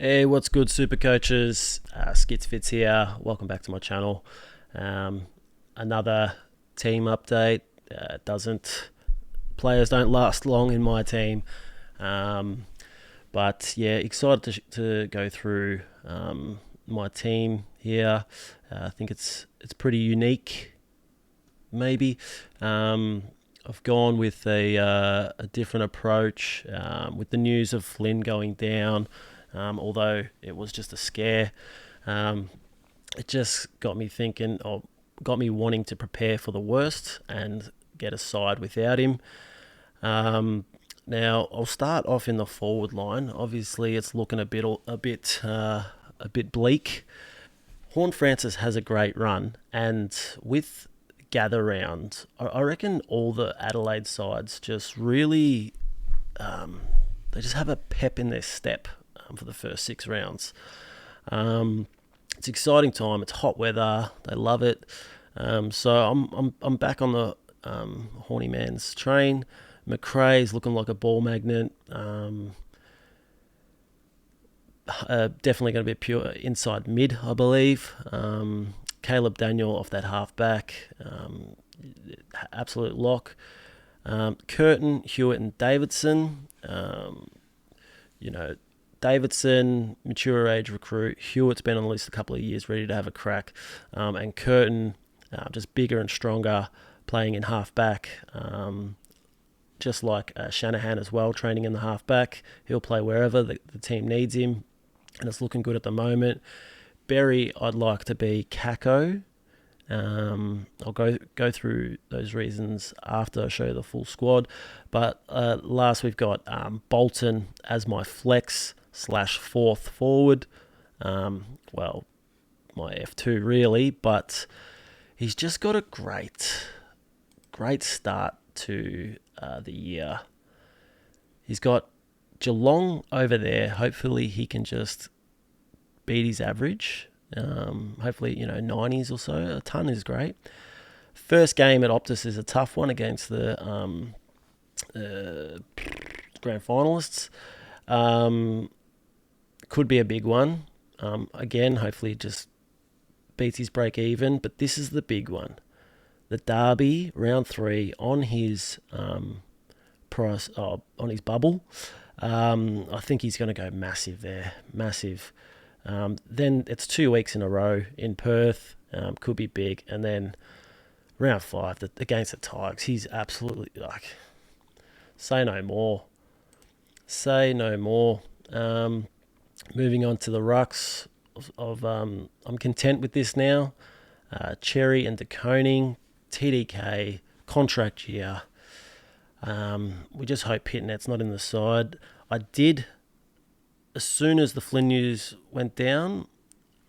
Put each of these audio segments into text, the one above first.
Hey, what's good, super coaches? skitzFITZZ here. Welcome back to my channel. Another team update. Doesn't Players don't last long in my team, um, but yeah, excited to go through my team here. I think it's pretty unique. Maybe I've gone with a different approach with the news of Flynn going down. Although it was just a scare, um, it just got me thinking, or got me wanting to prepare for the worst and get a side without him. Um, Now I'll start off in the forward line. Obviously, it's looking a bit bleak. Horn Francis has a great run, and with gather round, I reckon all the Adelaide sides just really they just have a pep in their step for the first 6 rounds. Um, it's exciting time. It's hot weather. They love it. So I'm back on the horny man's train. McRae's looking like a ball magnet. Definitely going to be a pure inside mid, I believe. Caleb Daniel off that half back. Absolute lock. Curtin, Hewitt, and Davidson. You know, Davidson, mature age recruit. Hewitt's been on the list a couple of years, ready to have a crack. And Curtin, just bigger and stronger, playing in half back. Just like Shanahan as well, training in the half back. He'll play wherever the team needs him, and it's looking good at the moment. Berry, I'd like to be Kako. I'll go through those reasons after I show you the full squad. But last we've got Bolton as my flex / fourth forward. Well, my F2 really, but he's just got a great start to the year. He's got Geelong over there. Hopefully he can just beat his average. Hopefully, 90s or so. A ton is great. First game at Optus is a tough one against the grand finalists. Could be a big one. Again, hopefully, just beats his break even. But this is the big one. The Derby round 3 on his price on his bubble. I think he's going to go massive there. Massive. Then it's 2 weeks in a row in Perth. Could be big. And then round 5 against the Tigers, he's absolutely say no more. Say no more. Moving on to the rucks I'm content with this now. Cherry and De Koning, TDK, contract year. We just hope Pitnet's not in the side. As soon as the Flynn news went down,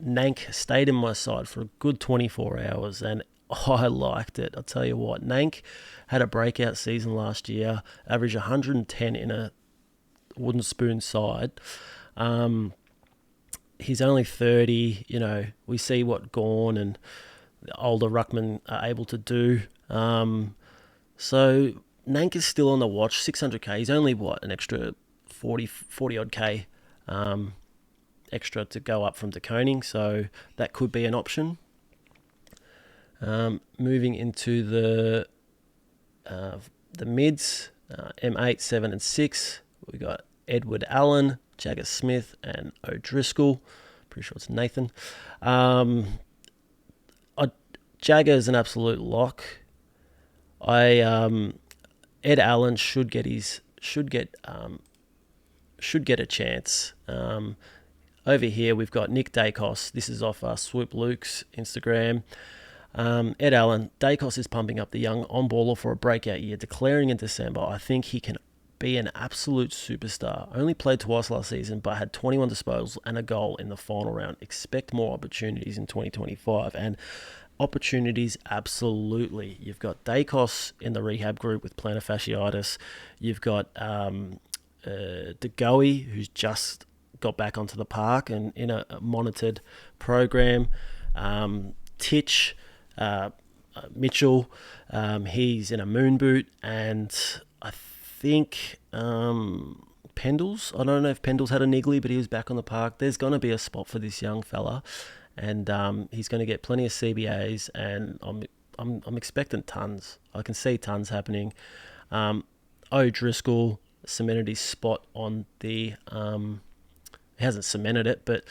Nank stayed in my side for a good 24 hours, and I liked it. I'll tell you what, Nank had a breakout season last year, averaged 110 in a wooden spoon side. He's only 30. We see what Gawn and the older ruckman are able to do. So Nank is still on the watch, 600k. He's only, an extra 40 odd k extra to go up from De Koning, so that could be an option. Moving into the mids, M8, 7 and 6, we got Edward Allen, Jagger Smith, and O'Driscoll. Pretty sure it's Nathan. Jagger's an absolute lock. Ed Allen should get a chance. Over here we've got Nick Dacos. This is off Swoop Luke's Instagram. Ed Allen, Dacos is pumping up the young on-baller for a breakout year, declaring in December, I think he can be an absolute superstar. Only played twice last season, but had 21 disposals and a goal in the final round. Expect more opportunities in 2025. And opportunities, absolutely. You've got Dacos in the rehab group with plantar fasciitis. You've got DeGoey, who's just got back onto the park and in a monitored program. Titch, Mitchell, he's in a moon boot, and I think Pendles. I don't know if Pendles had a niggly, but he was back on the park. There's going to be a spot for this young fella, and he's going to get plenty of CBAs, and I'm expecting tons. I can see tons happening. O'Driscoll cemented his spot on the... he hasn't cemented it, but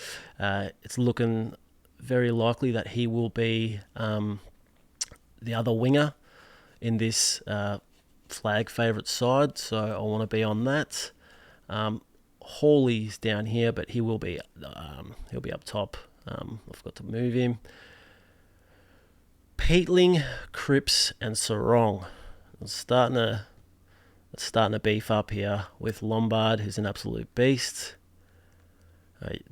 it's looking very likely that he will be the other winger in this flag favourite side, so I want to be on that. Hawley's down here, but he'll be up top. I've got to move him. Peatling, Cripps, and Sarong. It's starting to beef up here with Lombard, who's an absolute beast.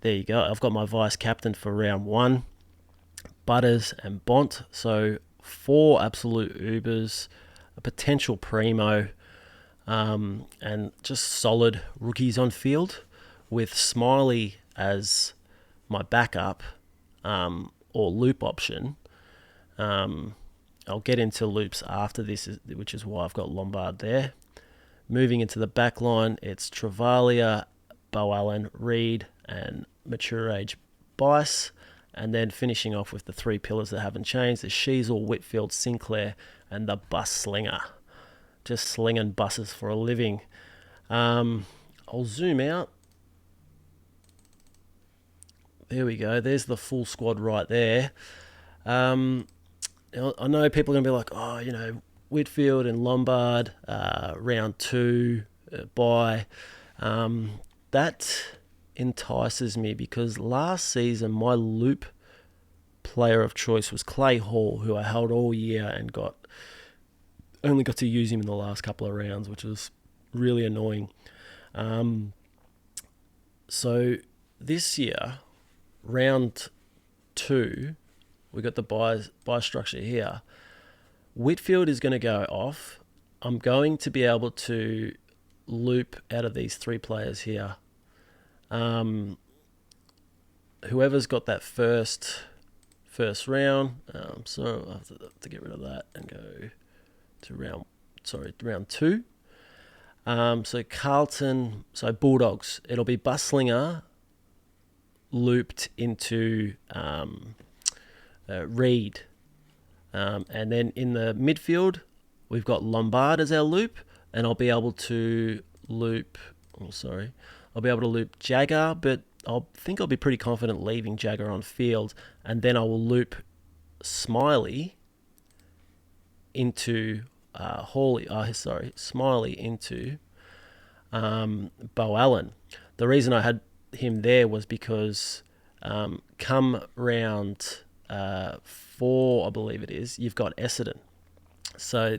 There you go. I've got my vice captain for round 1, Butters and Bont. So 4 absolute Ubers, a potential primo, and just solid rookies on field with Smiley as my backup or loop option. I'll get into loops after this, which is why I've got Lombard there. Moving into the back line, it's Travalia, Bowen, Reed, and mature age Bice. And then finishing off with the 3 pillars that haven't changed, the Sheasel, Whitfield, Sinclair, and the bus slinger. Just slinging buses for a living. I'll zoom out. There we go. There's the full squad right there. I know people are going to be like, oh, Whitfield and Lombard, round 2, bye. That entices me because last season my loop player of choice was Clay Hall, who I held all year and only got to use him in the last couple of rounds, which was really annoying. So this year, round 2, we got the buy structure here. Whitfield is going to go off. I'm going to be able to loop out of these 3 players here. Whoever's got that first round, so I have to get rid of that and go to round 2. So Carlton, so Bulldogs, it'll be Buslinger looped into Reed. And then in the midfield, we've got Lombard as our loop, and I'll be able to loop Jagger, but I think I'll be pretty confident leaving Jagger on field, and then I will loop Smiley into Smiley into Bo Allen. The reason I had him there was because come round 4, I believe it is, you've got Essendon. So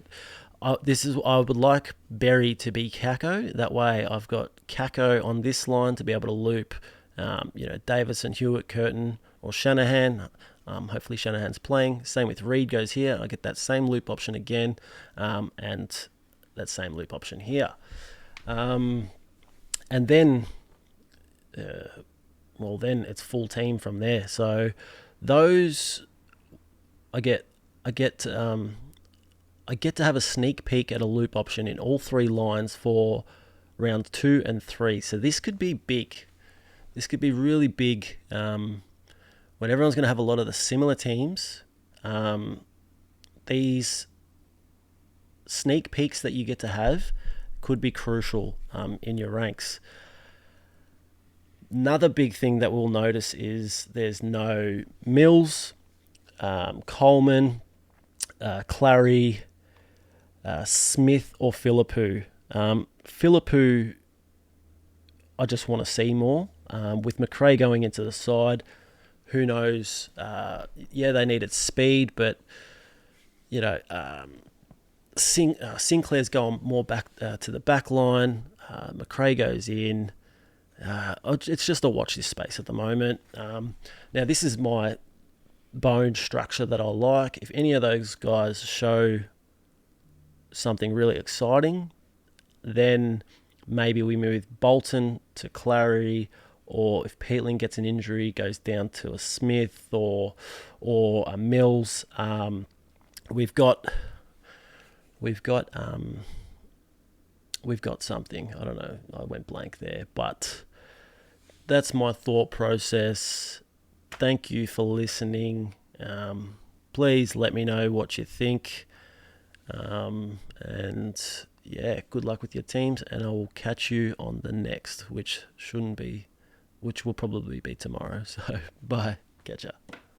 I would like Berry to be Kako. That way I've got Kako on this line to be able to loop, Davison, Hewitt, Curtin, or Shanahan. Hopefully Shanahan's playing. Same with Reed goes here. I get that same loop option again, and that same loop option here. And then, then it's full team from there. So those, I get to have a sneak peek at a loop option in all 3 lines for round 2 and 3. So this could be big. This could be really big. When everyone's going to have a lot of the similar teams, these sneak peeks that you get to have could be crucial in your ranks. Another big thing that we'll notice is there's no Mills, Coleman, Clarry, Smith, or Phillipou. Phillipou, I just want to see more. With McRae going into the side, who knows? They needed speed, but Sinclair's going more back to the back line. McRae goes in. It's just a watch this space at the moment. Now, this is my bone structure that I like. If any of those guys show something really exciting, then maybe we move Bolton to Clarry, or if Peatling gets an injury, goes down to a Smith or a Mills. We've got we've got something. I don't know. I went blank there, but that's my thought process. Thank you for listening. Please let me know what you think. And yeah, good luck with your teams, and I will catch you on the next, which will probably be tomorrow. So bye. Catch ya.